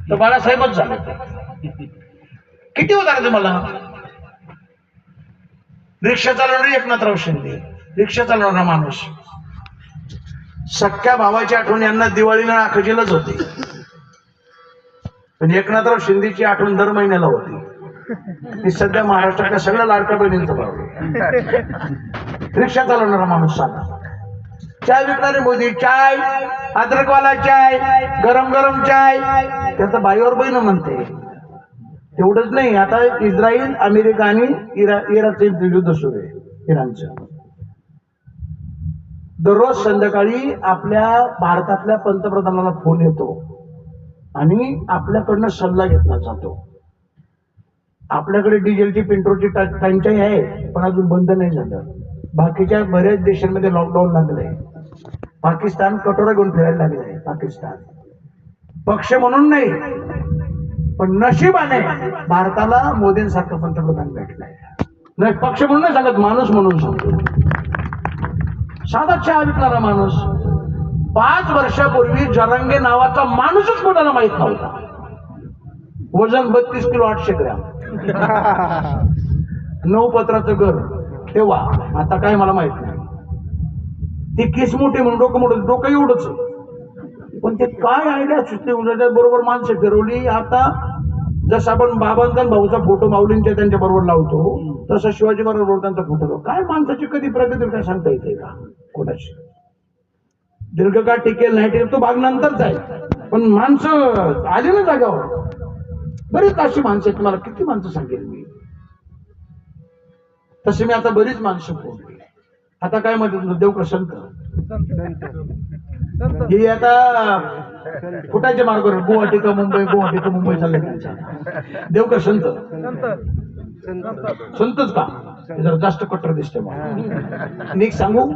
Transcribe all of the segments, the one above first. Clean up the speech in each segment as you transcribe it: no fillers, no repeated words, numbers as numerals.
तर बाळासाहेबच झाले. किती उदाहरण तुम्हाला. रिक्षा चालवणारे एकनाथराव शिंदे, रिक्षा चालवणारा माणूस. सख्या भावाची आठवण यांना दिवाळीला आखजीलाच होती, पण एकनाथराव शिंदेची आठवण दर महिन्याला होती. ती सध्या महाराष्ट्रातल्या सगळ्या लाडक्या बहिणींचं भाव. रिक्षा चालवणारा माणूस साधा. चाय विकणारे मोदी, चाय, अद्रकवाला चाय, गरम गरम चाय. त्याचं बाईवर बहीण म्हणते. एवढंच नाही, आता इस्रायल, अमेरिका आणि इराकचं युद्ध सुरू आहे, इराणचं. दररोज संध्याकाळी आपल्या भारतातल्या पंतप्रधानाला फोन येतो आणि आपल्याकडनं सल्ला घेतला जातो. आपल्याकडे डिझेलची, पेट्रोलची टंचाई आहे, पण अजून बंद नाही झालं. बाकीच्या बऱ्याच देशांमध्ये लॉकडाऊन लागलंय. पाकिस्तान कटोरा घेऊन फिरायला लागलंय. पाकिस्तान पक्ष म्हणून नाही, पण नशिबाने भारताला मोदींसारखं पंतप्रधान भेटलाय. नाही पक्ष म्हणून नाही सांगत, माणूस म्हणून सांगतो. साधा चहा विकणारा माणूस. 5 वर्षापूर्वी जरांगे नावाचा माणूसच कोणाला माहित नव्हता. वजन 32 किलो 800 ग्रॅम. 9 पत्राचं घर तेव्हा. आता काय मला माहित नाही. ती केस मोठी म्हणून डोकं मोठं, डोकं एवढंच. पण ते काय आयडिया सुचते बरोबर माणसं फिरवली. आता जसं आपण बाबांचा भाऊचा फोटो माऊलींच्या त्यांच्या बरोबर लावतो, तसं शिवाजी बरोबर त्यांचा फोटो लावतो. काय माणसाची कधी प्रगती काय सांगता येते का कोणाची. दीर्घकाळ टिकेल नाही टिकेल तो भाग नंतरच आहे, पण माणसं आली ना जागावर. बरीच अशी माणसं आहेत. तुम्हाला किती माणसं सांगेल मी. तसे मी आता बरीच माणसं फोडली. आता काय म्हणतात देवकर संत, हे आता फुटायच्या मार्गावर गुवाहाटी का मुंबई, गुवाहाटी का मुंबई चालले त्यांच्या. देवकर संत, संतच का जरा जास्त कट्टर दिसते मला. नीक सांगू,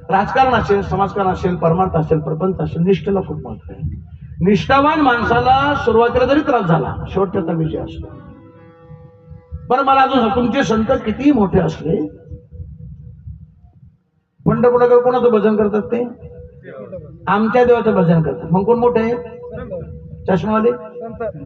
राजकारण असेल, समाजकारण असेल, परमार्थ असेल, प्रपंच असेल, निष्ठेला खूप महत्व आहे. निष्ठावान माणसाला सुरुवातीला जरी त्रास झाला, शेवट त्याचा विजय असतो. बरं मला अजून तुमचे संत कितीही मोठे असले, पंढरपुराकडे कोणाचं भजन करतात ते आमच्या देवाचं भजन करतात. मग कोण मोठे आहे? चष्मावाले